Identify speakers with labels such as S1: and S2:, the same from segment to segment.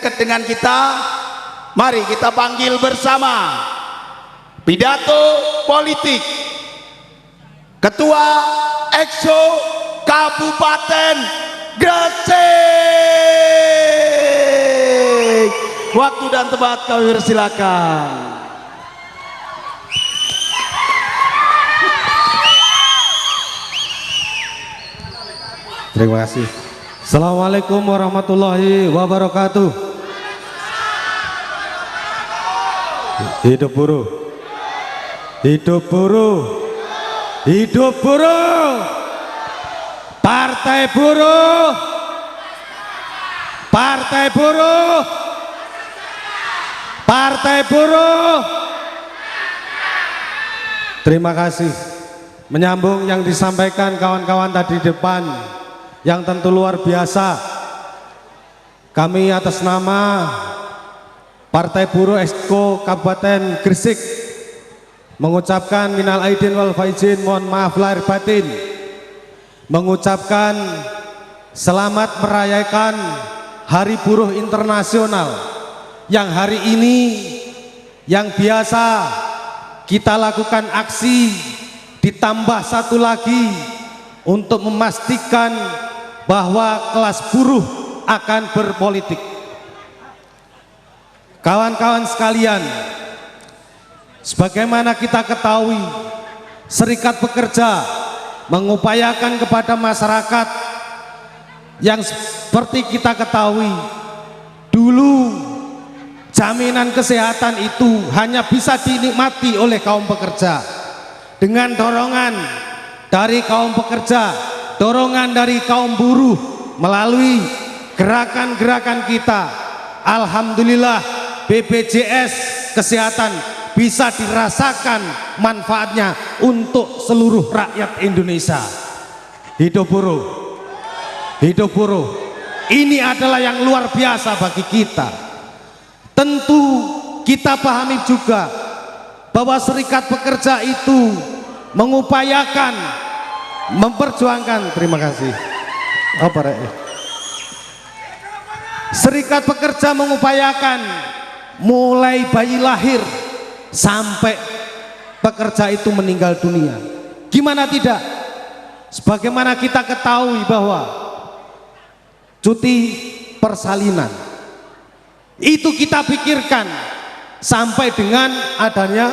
S1: dekat dengan kita. Mari kita panggil bersama pidato politik Ketua EXO Kabupaten Gresik. Waktu dan tempat kami persilakan.
S2: Terima kasih. Assalamualaikum warahmatullahi wabarakatuh. Hidup buruh, hidup buruh, hidup buruh. Partai buruh, partai buruh, partai buruh. Terima kasih. Menyambung yang disampaikan kawan-kawan tadi di depan, yang tentu luar biasa. Kami atas nama Partai Buruh Exco Kabupaten Gresik mengucapkan minal aidin wal faizin, mohon maaf lahir batin, mengucapkan selamat merayakan Hari Buruh Internasional yang hari ini yang biasa kita lakukan aksi ditambah satu lagi untuk memastikan bahwa kelas buruh akan berpolitik. Kawan-kawan sekalian, sebagaimana kita ketahui, serikat pekerja mengupayakan kepada masyarakat yang seperti kita ketahui, dulu jaminan kesehatan itu hanya bisa dinikmati oleh kaum pekerja. Dengan dorongan dari kaum pekerja, dorongan dari kaum buruh melalui gerakan-gerakan kita, alhamdulillah BPJS Kesehatan bisa dirasakan manfaatnya untuk seluruh rakyat Indonesia. Hidup buruh, hidup buruh. Ini adalah yang luar biasa bagi kita. Tentu kita pahami juga bahwa serikat pekerja itu mengupayakan, memperjuangkan. Terima kasih. Serikat pekerja mengupayakan mulai bayi lahir sampai pekerja itu meninggal dunia. Gimana tidak? Sebagaimana kita ketahui bahwa cuti persalinan itu kita pikirkan sampai dengan adanya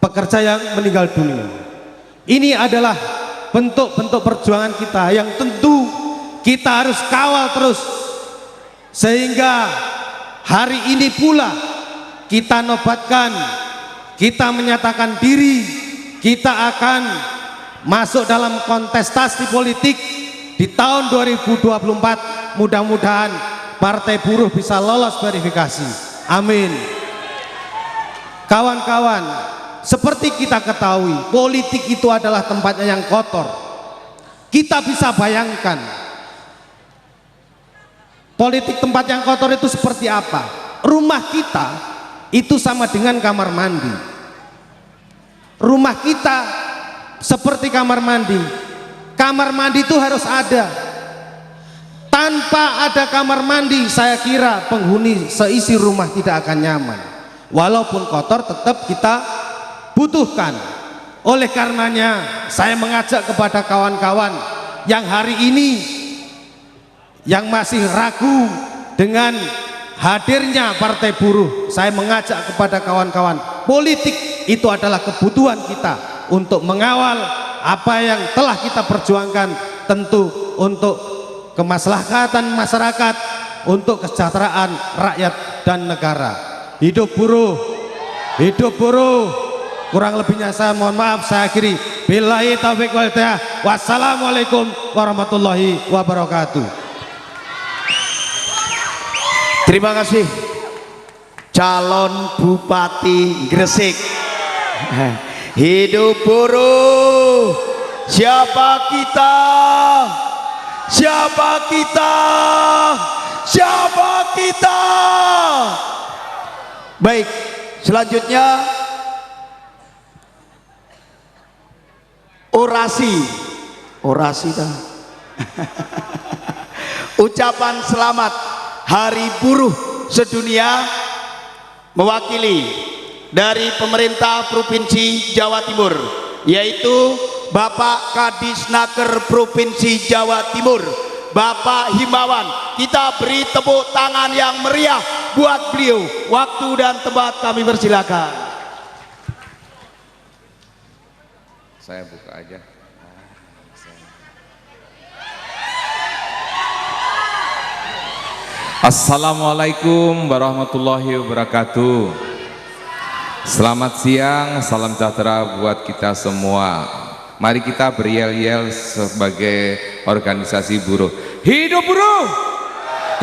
S2: pekerja yang meninggal dunia. Ini adalah bentuk-bentuk perjuangan kita yang tentu kita harus kawal terus, sehingga hari ini pula kita nobatkan, kita menyatakan diri, kita akan masuk dalam kontestasi politik di tahun 2024. Mudah-mudahan Partai Buruh bisa lolos verifikasi. Amin. Kawan-kawan, seperti kita ketahui, politik itu adalah tempatnya yang kotor. Kita bisa bayangkan politik tempat yang kotor itu seperti apa. Rumah kita itu sama dengan kamar mandi. Rumah kita seperti kamar mandi. Kamar mandi itu harus ada. Tanpa ada kamar mandi, saya kira penghuni seisi rumah tidak akan nyaman. Walaupun kotor tetap kita butuhkan. Oleh karenanya saya mengajak kepada kawan-kawan yang hari ini yang masih ragu dengan hadirnya Partai Buruh, saya mengajak kepada kawan-kawan, politik itu adalah kebutuhan kita untuk mengawal apa yang telah kita perjuangkan, tentu untuk kemaslahatan masyarakat, untuk kesejahteraan rakyat dan negara. Hidup buruh, hidup buruh. Kurang lebihnya saya mohon maaf, saya akhiri. Billahi taufiq wal hidayah. Wassalamualaikum warahmatullahi wabarakatuh.
S1: Terima kasih calon Bupati Gresik. Hidup buruh. Siapa kita? Siapa kita? Siapa kita? Baik, selanjutnya orasi. Orasi dah. ucapan selamat Hari Buruh Sedunia mewakili dari pemerintah Provinsi Jawa Timur, yaitu Bapak Kadisnaker Provinsi Jawa Timur, Bapak Himawan. Kita beri tepuk tangan yang meriah buat beliau. Waktu dan tempat kami persilakan.
S3: Saya buka aja. Assalamualaikum warahmatullahi wabarakatuh. Selamat siang, salam sejahtera buat kita semua. Mari kita beryel-yel sebagai organisasi buruh. Hidup buruh!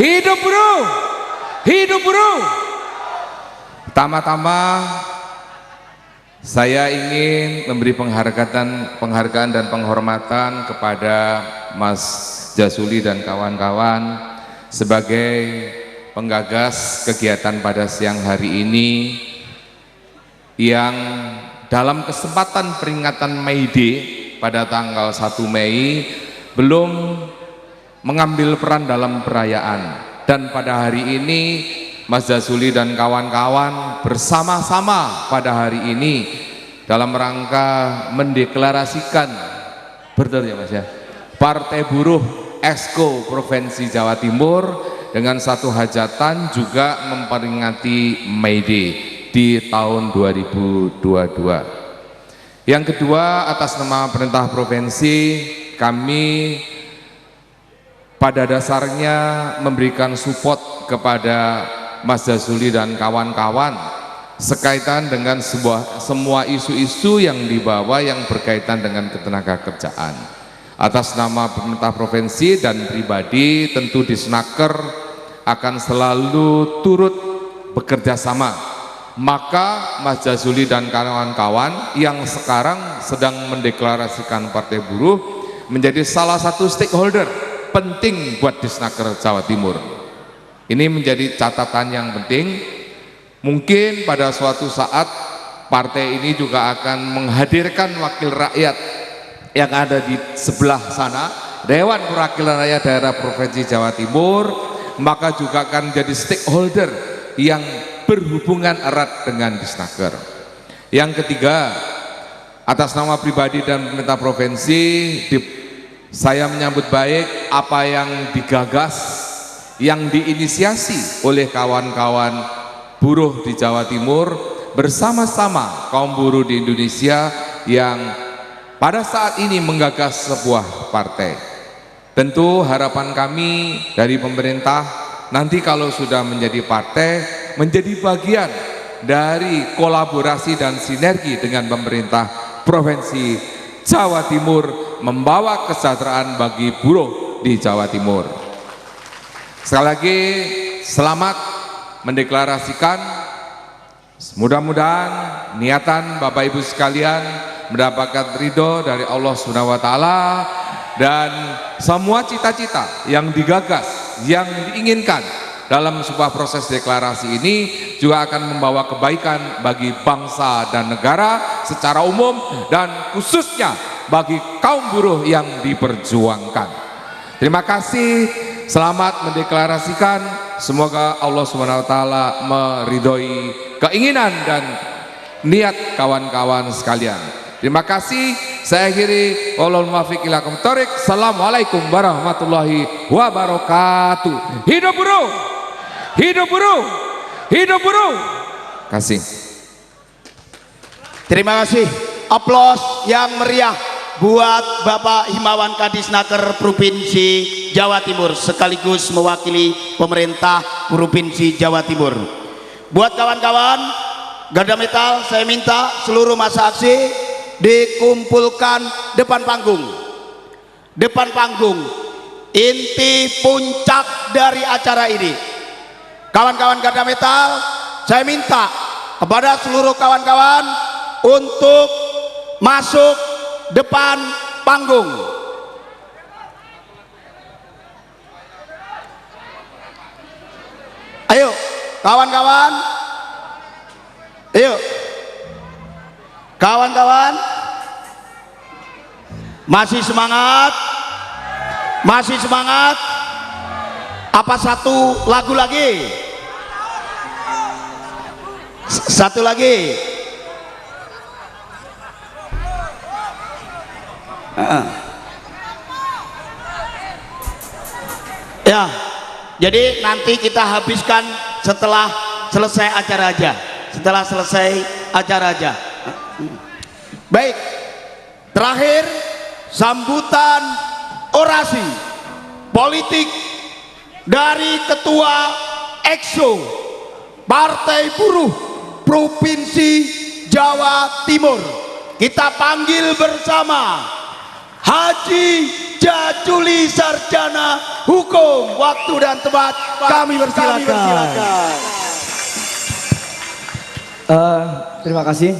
S3: Hidup buruh! Hidup buruh! Pertama-tama saya ingin memberi penghargaan dan penghormatan kepada Mas Jasuli dan kawan-kawan sebagai penggagas kegiatan pada siang hari ini, yang dalam kesempatan peringatan May Day pada tanggal 1 Mei belum mengambil peran dalam perayaan, dan pada hari ini Mas Jasuli dan kawan-kawan bersama-sama pada hari ini dalam rangka mendeklarasikan, betul ya Mas ya, Partai Buruh Exco Provinsi Jawa Timur dengan satu hajatan juga memperingati May Day di tahun 2022. Yang kedua, atas nama pemerintah provinsi, kami pada dasarnya memberikan support kepada Mas Jasuli dan kawan-kawan sekaitan dengan semua isu-isu yang dibawa yang berkaitan dengan ketenaga kerjaan. Atas nama pemerintah provinsi dan pribadi, tentu di Snaker akan selalu turut bekerja sama. Maka Mas Jasuli dan kawan-kawan yang sekarang sedang mendeklarasikan Partai Buruh menjadi salah satu stakeholder penting buat di Snaker Jawa Timur. Ini menjadi catatan yang penting. Mungkin pada suatu saat partai ini juga akan menghadirkan wakil rakyat yang ada di sebelah sana, Dewan Perwakilan Rakyat Daerah Provinsi Jawa Timur, maka juga akan menjadi stakeholder yang berhubungan erat dengan Disnaker. Yang ketiga, atas nama pribadi dan pemerintah provinsi, saya menyambut baik apa yang digagas, yang diinisiasi oleh kawan-kawan buruh di Jawa Timur bersama-sama kaum buruh di Indonesia yang pada saat ini menggagas sebuah partai. Tentu harapan kami dari pemerintah nanti kalau sudah menjadi partai, menjadi bagian dari kolaborasi dan sinergi dengan pemerintah Provinsi Jawa Timur, membawa kesejahteraan bagi buruh di Jawa Timur. Sekali lagi selamat mendeklarasikan. Mudah-mudahan niatan Bapak Ibu sekalian mendapatkan ridho dari Allah SWT, dan semua cita-cita yang digagas, yang diinginkan dalam sebuah proses deklarasi ini juga akan membawa kebaikan bagi bangsa dan negara secara umum, dan khususnya bagi kaum buruh yang diperjuangkan. Terima kasih, selamat mendeklarasikan. Semoga Allah SWT meridhoi keinginan dan niat kawan-kawan sekalian. Terima kasih, saya akhiri. Wallahul muwaffiq ila aqwamit thoriq. Assalamualaikum warahmatullahi wabarakatuh. Hidup buruh! Hidup buruh! Hidup buruh! Kasih.
S1: Terima kasih. Aplaus yang meriah buat Bapak Himawan Kadisnaker Provinsi Jawa Timur sekaligus mewakili pemerintah Provinsi Jawa Timur. Buat kawan-kawan Garda Metal, saya minta seluruh massa aksi dikumpulkan depan panggung. Depan panggung, inti puncak dari acara ini. Kawan-kawan Garda Metal, saya minta kepada seluruh kawan-kawan untuk masuk depan panggung. Ayo kawan-kawan, ayo kawan-kawan, masih semangat, masih semangat. Apa satu lagu lagi? Satu lagi. Ya, jadi nanti kita habiskan setelah selesai acara aja. Setelah selesai acara aja. Baik, terakhir sambutan orasi politik dari Ketua EXO Partai Buruh Provinsi Jawa Timur. Kita panggil bersama Haji Jajuli Sarjana Hukum. Waktu dan tempat kami persilakan.
S4: Terima kasih.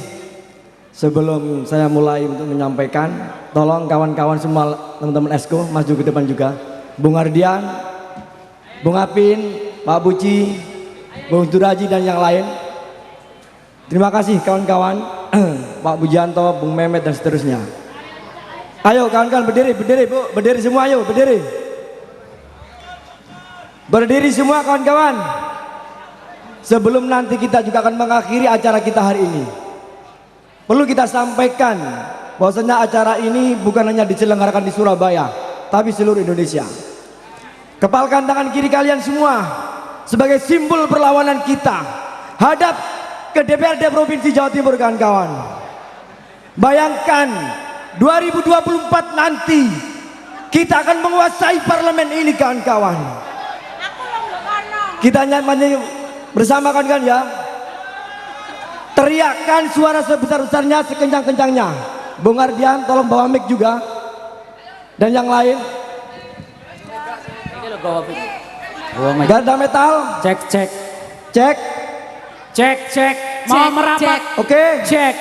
S4: Sebelum saya mulai untuk menyampaikan, tolong kawan-kawan semua, teman-teman EXCO maju ke depan juga. Bung Ardian, Bung Apin, Pak Buci, Bung Duraji dan yang lain. Terima kasih kawan-kawan, Pak Bujanto, Bung Mehmet dan seterusnya. Ayo kawan-kawan berdiri, berdiri Bu, berdiri semua, ayo berdiri. Berdiri semua kawan-kawan. Sebelum nanti kita juga akan mengakhiri acara kita hari ini, perlu kita sampaikan bahwasanya acara ini bukan hanya diselenggarakan di Surabaya, tapi seluruh Indonesia. Kepalkan tangan kiri kalian semua sebagai simbol perlawanan kita hadap ke DPRD Provinsi Jawa Timur kawan-kawan. Bayangkan 2024 nanti kita akan menguasai parlemen ini kawan-kawan. Kita nyanyi bersama kan ya. Teriakkan suara sebesar-besarnya, sekencang-kencangnya. Bung Ardian tolong bawa mic juga. Dan yang lain. Garda metal.
S5: Cek cek
S4: Cek.
S5: cek cek mau merapat.
S4: Oke.
S5: Cek.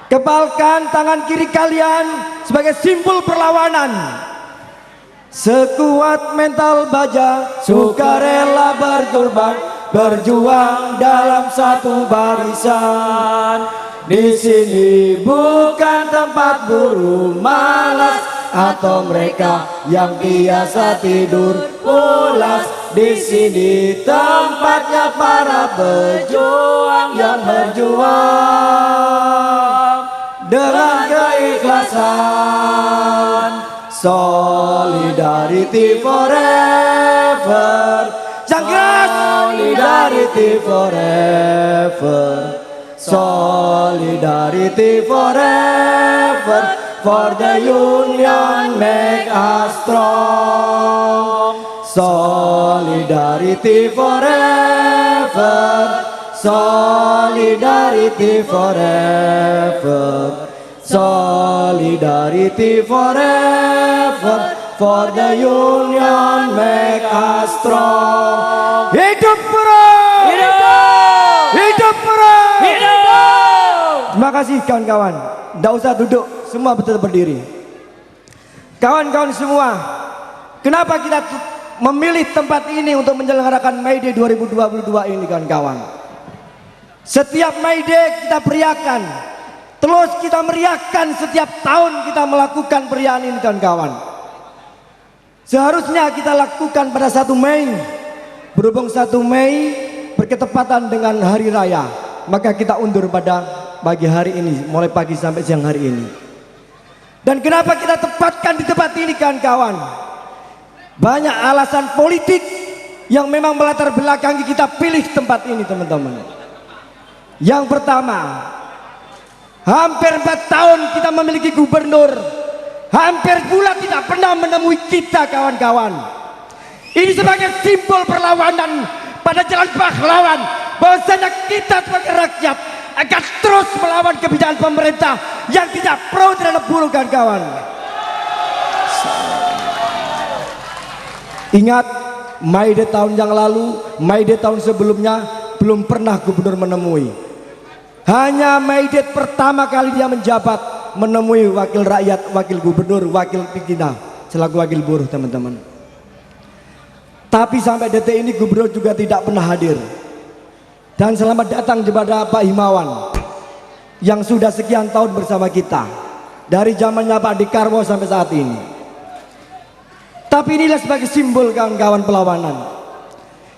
S4: Kepalkan tangan kiri kalian sebagai simbol perlawanan. Sekuat mental baja, sukarela berkorban, berjuang dalam satu barisan. Di sini bukan tempat buruh malas atau mereka yang biasa tidur pulas. Di sini tempatnya para pejuang yang berjuang dengan keikhlasan. Solidarity forever. Jangkras. Solidarity forever. Solidarity forever. For the union make us strong. Solidarity forever. Solidarity forever. Solidarity forever. For the union make us strong. Hidup buruh!
S5: Hidup!
S4: Hidup buruh!
S5: Hidup!
S4: Terima kasih kawan-kawan. Tidak usah duduk, semua betul berdiri. Kawan-kawan semua, kenapa kita memilih tempat ini untuk menyelenggarakan May Day 2022 ini kawan-kawan? Setiap May Day kita periakan, terus kita meriahkan setiap tahun kita melakukan perayaan ini kawan-kawan. Seharusnya kita lakukan pada 1 Mei. Berhubung 1 Mei berketepatan dengan hari raya, maka kita undur pada pagi hari ini, mulai pagi sampai siang hari ini. Dan kenapa kita tempatkan di tempat ini kawan-kawan? Banyak alasan politik yang memang melatar belakangi kita pilih tempat ini teman-teman. Yang pertama, hampir 4 tahun kita memiliki gubernur, hampir pula tidak pernah menemui kita kawan-kawan. Ini sebagai simbol perlawanan pada jalan pahlawan, bahwasanya kita sebagai rakyat akan terus melawan kebijakan pemerintah yang tidak pro terhadap buruh kawan-kawan. Ingat, May Day tahun yang lalu, May Day tahun sebelumnya belum pernah gubernur menemui. Hanya May Day pertama kali dia menjabat menemui wakil rakyat, wakil gubernur, wakil pimpinan selaku wakil buruh teman-teman. Tapi sampai detik ini gubernur juga tidak pernah hadir. Dan selamat datang kepada Pak Himawan yang sudah sekian tahun bersama kita dari zamannya Pak Dekarwo sampai saat ini. Tapi inilah sebagai simbol kawan-kawan perlawanan.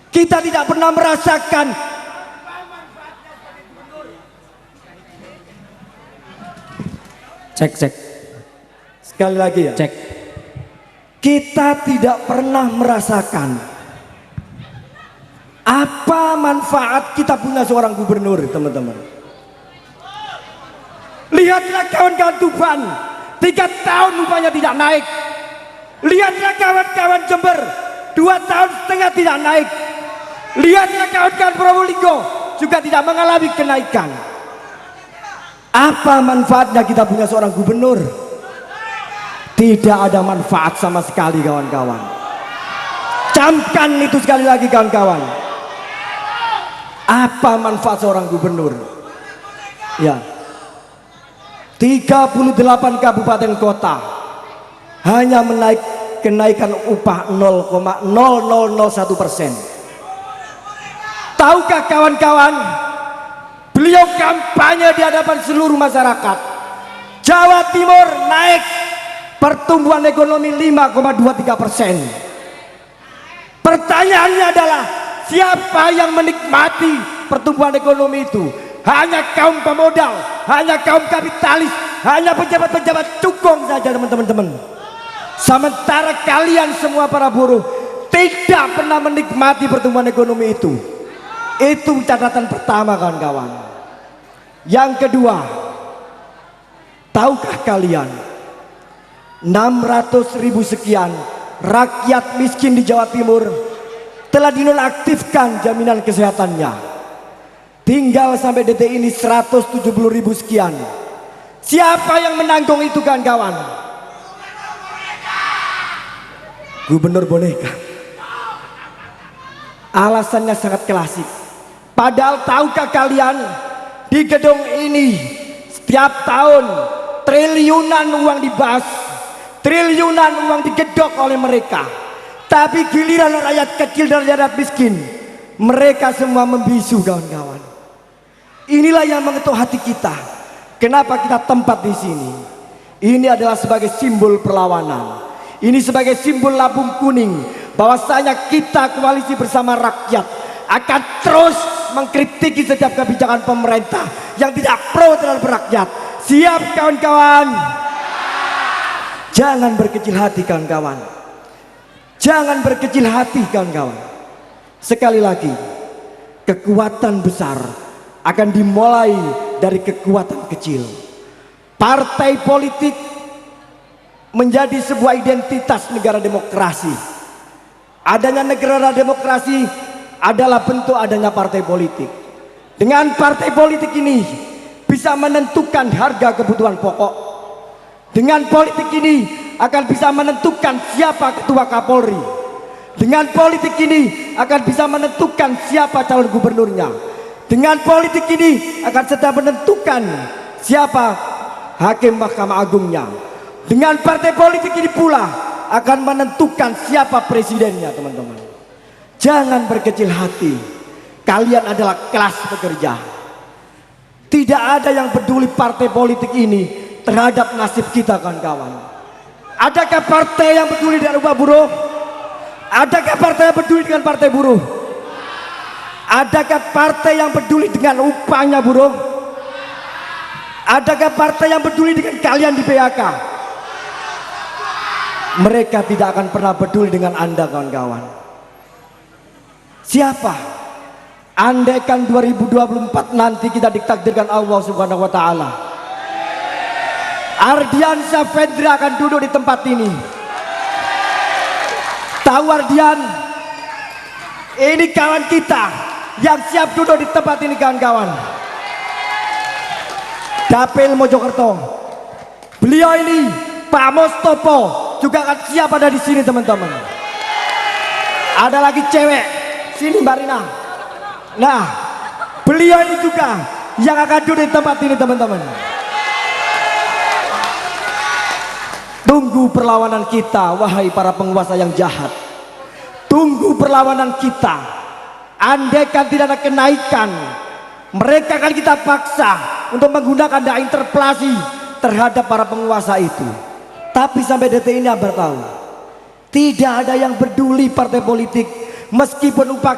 S4: Kita tidak pernah merasakan
S5: Cek.
S4: sekali lagi ya.
S5: Cek.
S4: Kita tidak pernah merasakan apa manfaat kita punya seorang gubernur, teman-teman. Lihatlah kawan-kawan Tuban, 3 tahun upahnya tidak naik. Lihatlah kawan-kawan Jember, 2,5 tahun tidak naik. Lihatlah kawan-kawan Probolinggo juga tidak mengalami kenaikan. Apa manfaatnya kita punya seorang gubernur? Tidak ada manfaat sama sekali, kawan-kawan. Camkan itu sekali lagi, kawan-kawan. Apa manfaat seorang gubernur? Ya, 38 kabupaten kota hanya kenaikan upah 0,0001%. Tahukah kawan-kawan, beliau kampanye di hadapan seluruh masyarakat. Jawa Timur naik pertumbuhan ekonomi 5,23%. Pertanyaannya adalah, siapa yang menikmati pertumbuhan ekonomi itu? Hanya kaum pemodal, hanya kaum kapitalis, hanya pejabat-pejabat cukong saja, teman-teman. Sementara kalian semua para buruh tidak pernah menikmati pertumbuhan ekonomi itu. Itu catatan pertama, kawan-kawan. Yang kedua, tahukah kalian 600.000 sekian rakyat miskin di Jawa Timur telah dinonaktifkan jaminan kesehatannya. Tinggal sampai detik ini 170.000 sekian. Siapa yang menanggung itu, kawan-kawan? Gubernur boneka. Alasannya sangat klasik. Padahal tahukah kalian, di gedung ini setiap tahun triliunan uang dibahas, triliunan uang digedok oleh mereka. Tapi giliran rakyat kecil dan rakyat miskin, mereka semua membisu, kawan-kawan. Inilah yang mengetuk hati kita. Kenapa kita tempat di sini? Ini adalah sebagai simbol perlawanan. Ini sebagai simbol lambung kuning, bahwasanya kita koalisi bersama rakyat akan terus mengkritiki setiap kebijakan pemerintah yang tidak pro terhadap rakyat. Siap, kawan-kawan? Jangan berkecil hati, kawan-kawan. Jangan berkecil hati, kawan-kawan. Sekali lagi, kekuatan besar akan dimulai dari kekuatan kecil. Partai politik menjadi sebuah identitas negara demokrasi. Adanya negara demokrasi adalah bentuk adanya partai politik. Dengan partai politik ini bisa menentukan harga kebutuhan pokok. Dengan politik ini akan bisa menentukan siapa ketua Kapolri. Dengan politik ini akan bisa menentukan siapa calon gubernurnya. Dengan politik ini akan serta menentukan siapa hakim Mahkamah Agungnya. Dengan partai politik ini pula akan menentukan siapa presidennya, teman-teman. Jangan berkecil hati. Kalian adalah kelas pekerja. Tidak ada yang peduli partai politik ini terhadap nasib kita, kawan-kawan. Adakah partai yang peduli dengan upah buruh? Adakah partai yang peduli dengan partai buruh? Adakah partai yang peduli dengan upahnya buruh? Adakah partai yang peduli dengan kalian di PHK? Mereka tidak akan pernah peduli dengan Anda, kawan-kawan. Siapa? Andaikan 2024 nanti kita ditakdirkan Allah Subhanahu wa taala, Ardiansyah Fendra akan duduk di tempat ini. Tahu Ardian? Ini kawan kita yang siap duduk di tempat ini, kawan-kawan. Dapil Mojokerto. Beliau ini Pak Mustopo juga akan siap ada di sini, teman-teman. Ada lagi cewek, sini Mbak Rina. Nah, beliau ini juga yang akan duduk di tempat ini, teman-teman. Tunggu perlawanan kita, wahai para penguasa yang jahat. Tunggu perlawanan kita. Andaikan tidak ada kenaikan, mereka akan kita paksa untuk menggunakan dana interpelasi terhadap para penguasa itu. Tapi sampai detik ini Abah tahu, Tidak ada yang peduli partai politik, meskipun upah